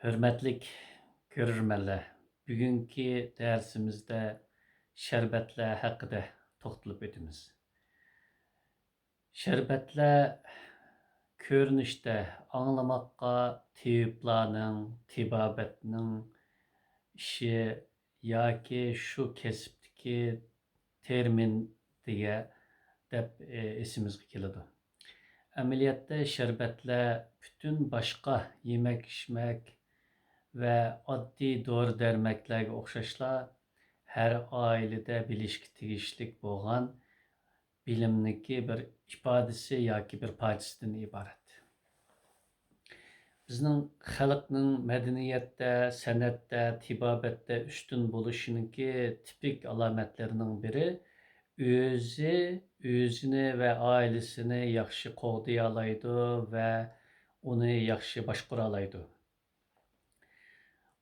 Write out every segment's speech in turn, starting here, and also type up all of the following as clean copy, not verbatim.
Hürmetlik görürmenler, bugünkü dersimizde şerbetler hakkında toxtulup ötümüz. Şerbetler görünüşte anlamakka teyiplarının, tibabetinin işi ki şu kesipteki termin diye esimizge keledi. Ameliyatda şerbetler bütün başka yemek içmek ve addi doğru dermeklerge okşaşla her ailede bilişki tegişlik boğan bilimdeki bir ifadesi ki bir parçasından ibaret. Bizning xalqning medeniyette, sanatda, tibabette üstün buluşununki tipik alametlerining biri özünü ve ailesini yaxshi qo'g'dayalaydi ve onu yaxshi boshqara oladi.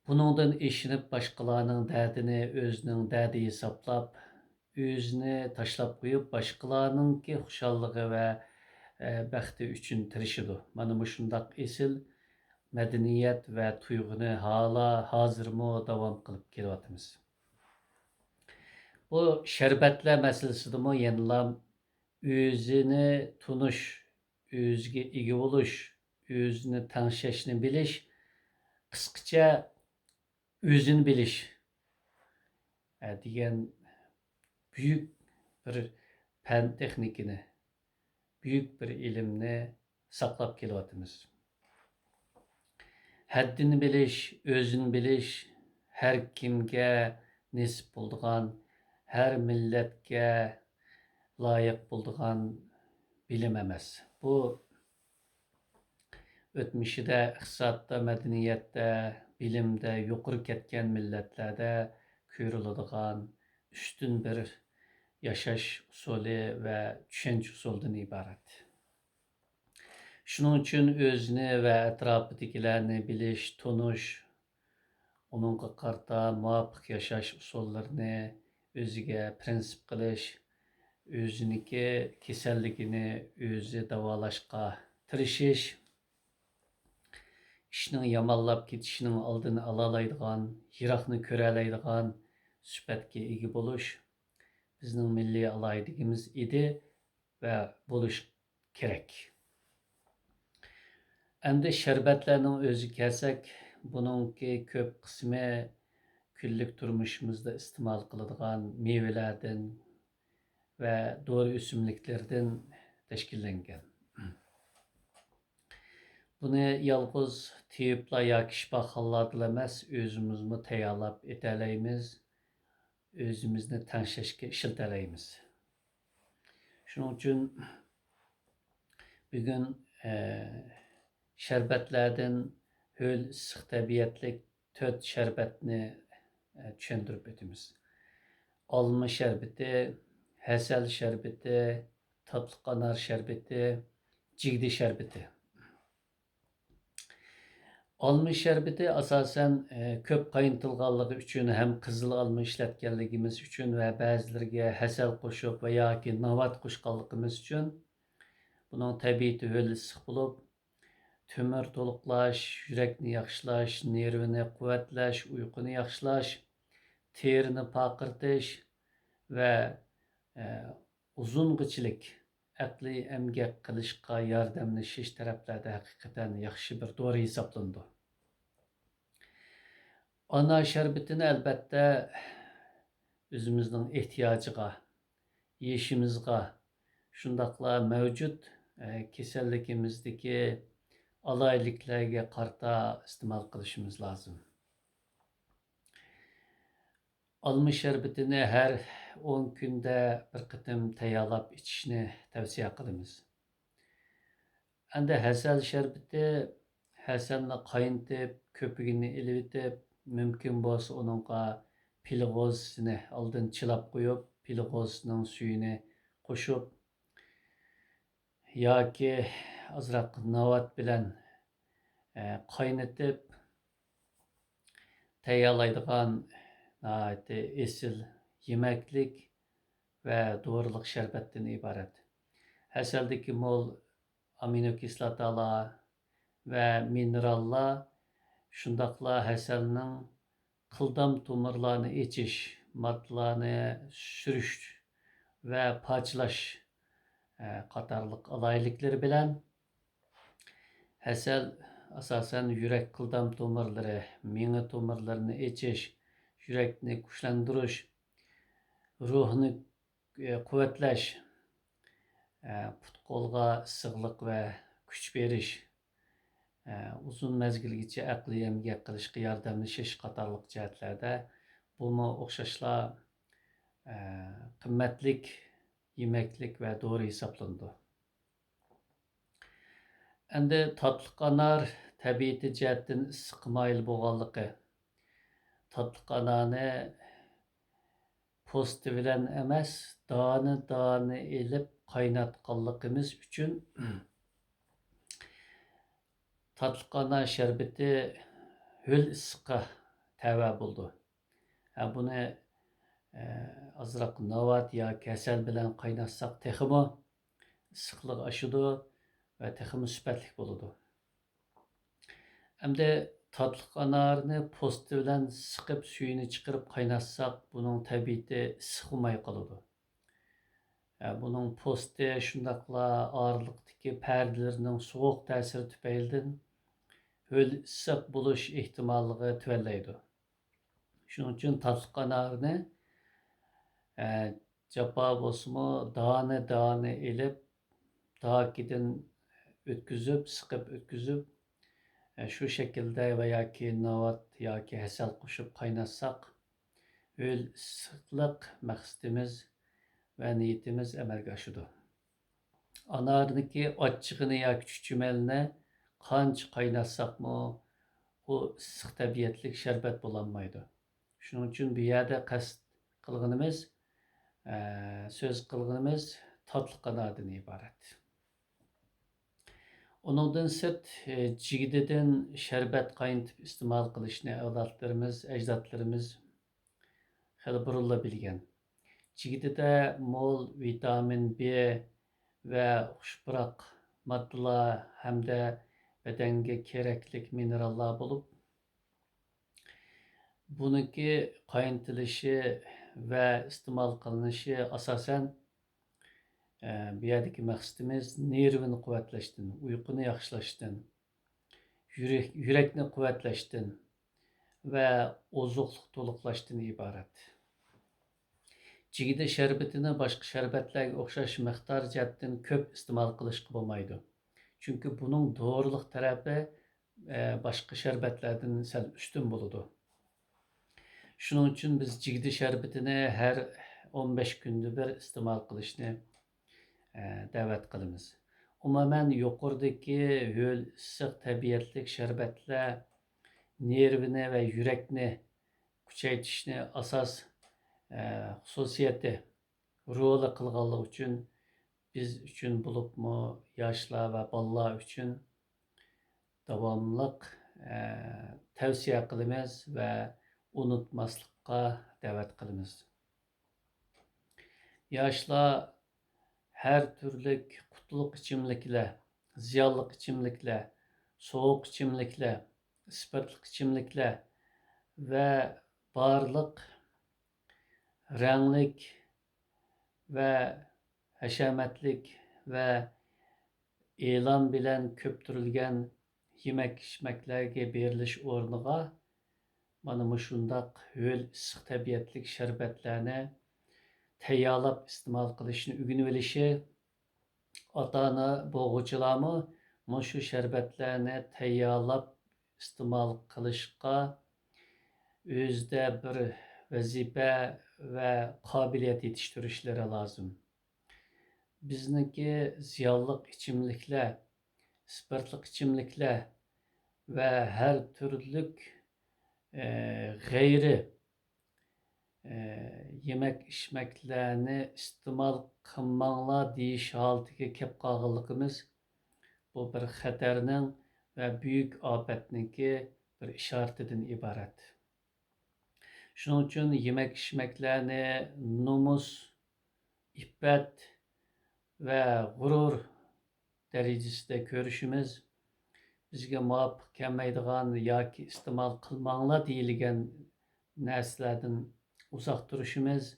Buningdan eshinib boshqalarning dardini o'zining dardi hisoblab, o'zini tashlab qo'yib, boshqalarningki xushallig'i va baxti uchun tirishidi. Mana bu shundoq esil madaniyat va tuyg'uni hala hozirmi davom qilib kelyapmiz. Bu sharbatlar masalasidami yana o'zini tunish, o'ziga ega bo'lish, o'zini tanishishni bilish, qisqacha özünü biliş degan büyük bir fen texnikini, büyük bir ilimni saqlab kelyapmiz. Haddini bilish, özünü bilish her kimge nisip bo'lgan, her milletge layık bo'lgan bilim emas. Bu o'tmishida iqtisodda, madaniyatda, bilimde yuqori ketgan millatlarda ko'riladigan üstün bir yaşaş usulü ve düşünce usulüden ibaret. Şunun için özünü ve etrafındakilerini biliş, tunuş, onunla qarta muvaffaq yaşaş usullerini özüge prensip qilish, özüniki kasalligini özü davolaşqa tirishish, ishning yomonlab ketishining oldini olalaydigan, yiroqni ko'ralaydigan sifatga ega bo'lish bizning milliy aloyidligimiz edi va bo'lish kerak. Endi sharbatlarning o'ziga kelsak, buningki ko'p qismi kunlik turmushimizda iste'mol qiladigan mevalardan va dori o'simliklardan tashkillangan. Buni yalğız teyipla yoki shifoxonalarda emas, o'zimizmi tayyorlab etalaymiz, o'zimizni tanishishga ishlatalaymiz. Shuning uchun bugun sharbatlardan ho'l issiq tabiatlik 4 sharbatni tushuntirib o'tamiz. Olma sharbati, hasal sharbati, tatlı anar sharbati, jigdi sharbati. Alma şerbeti asasen köp qayıntılğanlığı üçün hem kızıl alma işletkenligimiz üçün ve bazılarına hasal qoşup ve yoki navat qoşqanlığımız üçün bunun tabiiti höl issiq bulup tömür toluqlaş, yürekni yaxşılaş, nervini quvvetlaş, uykunu yaxşılaş, terini paqırtış ve uzunğıçılık aqli emgak qilishqa yordamlashish taraflarda haqiqatan yaxshi bir dori hisoblanadi. Ana şerbetini albatta o'zimizning ehtiyojiga, yeyishimizga, shundoqla mavjud kasalligimizdagi alayliklarga qarta iste'mol qilishimiz lozim. Alma şerbetini her 10 günde bir qitim tayyorlab ichishni tavsiya qilamiz. Endi hasal şerbeti, hasalni qaynatib, ko'pigini ilib, mümkün bo'lsa onunğa pilg'ozini oldin chilab qo'yib, pilg'ozning suyini qo'shib yoki ozroq navat bilan qaynatib tayyorlaydigan esil yemeklik ve doğruluk şerbetten ibaret. Hasaldaki mol aminokislotalar ve minerallar Şundaqla həsəlnin qıldam tomirlarını içiş, moddalarını sürüş və parçalaş qatarlıq alaylıkları bilan həsəl asasən yürək qıldam tomirləri, miңa tomirlarini içiş, yürekni güçlendiriş, ruhni quvvetləş, put-qo'lga issiqlik və kuch berish, uzun mezgilgacha aqliy emgak qilishga yordamlashish qatorliq jihatlarda bumi o'xshashla qimmatlik yemeklik və dori hisoblanadi. Endi tatliq anar tabiati jihatdan issiq moyil bo'lganligi, tatliq anarni posti bilan emas, dani elib qaynatganligimiz uchun tatliq anar şerbeti höl issiqqa təvə buldu. Buni azroq navat yoki kasal bilan qaynatsak texmi issiqlik oshadi va texmi sifatli bo'ladi. Endi tatliq anarni posti bilan siqib suyini chiqarib qaynatsak buning tabiati issiqmay qoladi. Buning posti shundaqla orliqdagi pardalarning sovuq ta'siri tufaylidan höl issiq bo'lish ehtimolligi tuvallaydi. Shuning uchun tatliq anarni japa bo'lsimi dani elib dakidan o'tkazib, siqib o'tkazib shu şekilde veya ki navat yoki hasal qo'shib qaynatsak höl issiqlik maqsadimiz va niyatimiz amalga oshadi. Anarniki achchig'ini yoki chuchmalini qancha qaynatsakmi u issiq tabiatlik sharbat bo'lolmaydi. Shuning uchun bu yerda qasd qilganimiz, so'z qilganimiz tatliq anardan iborat. Onundan sırt cigdeden şerbet kaynatıp istimal qilishni avlodlarimiz, ajdodlarimiz xeli burunla bilgan. Cigdede mol vitamin B ve xushpuroq moddalar hamda bedenge keraklik minerallar bulup buniki qaynatilishi ve istimal qilinishi asosan bu yerdeki maqsadimiz nervini quvvatlashdan, uyquni yaxshilashdan, yurakni quvvatlashdan va ozuqlik to'liqlashdan iborat. Jigida sharbatini boshqa sharbatlarga o'xshash miqdor jihatdan ko'p iste'mol qilishga bo'lmaydi. Chunki buning dorilik tarafi boshqa sharbatlardan sal ustun bo'ladi. Shuning uchun biz jigida sharbatini har 15 kunda bir iste'mol qilishni da'vat qilamiz. Umuman yuqoridagi höl issiq tabiatlik sharbatlar nervini va yurakni kuchaytirishni asos xususiyati roli qilganligi uchun biz uchun bo'libmi yoshlar va bolalar uchun davomliq tavsiya qilamiz va unutmaslikqa da'vat qilamiz. Yoshlar her türlük kutluk içimlikler, ziyallık içimlikler, soğuk içimlikler, spirtlik içimlikler ve barlık, renklik ve haşametlik ve elan bilen köptürülgen yemek içmeklerge beriliş ornuğa mana şundaq höl issiq tabiatlik şerbetlerine tayyorlab iste'mol qilishni o'rganib olishi, ota-ona bo'g'uvchilarmi shu sharbatlarni tayyorlab iste'mol qilishga o'zida bir vazifa va qobiliyat yetishtirishlari lozim. Bizniki ziyonliq ichimliklar, spirtlik ichimliklar va har turlik g'ayri yemek içmeklerini iste'mol qilmanglar deyish holatiga kelib qolganligimiz bu bir xatarning va buyuk ofatniki bir ishoratidan iborat. Shuning uchun yemek içmeklerini nomus, iffat va g'urur darajasida ko'rishimiz, bizga muvofiq kelmaydigan yoki iste'mol qilmanglar deyilgan narsalardan uzoq turishimiz,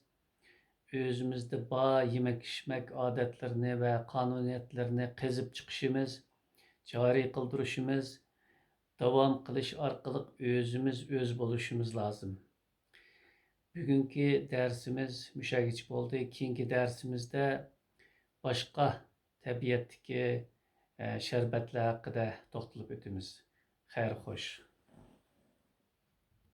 o'zimizda bor yemak-ichmak odatlarini va qonuniyatlarini qazib chiqishimiz, joriy qildirishimiz, davom qilish orqali o'zimiz o'z bo'lishimiz lozim. Bugungi darsimiz mushagicha bo'ldi. Keyingi darsimizda boshqa tabiatdagi sharbatlar haqida to'xtalib o'tamiz. Xayr xo'sh.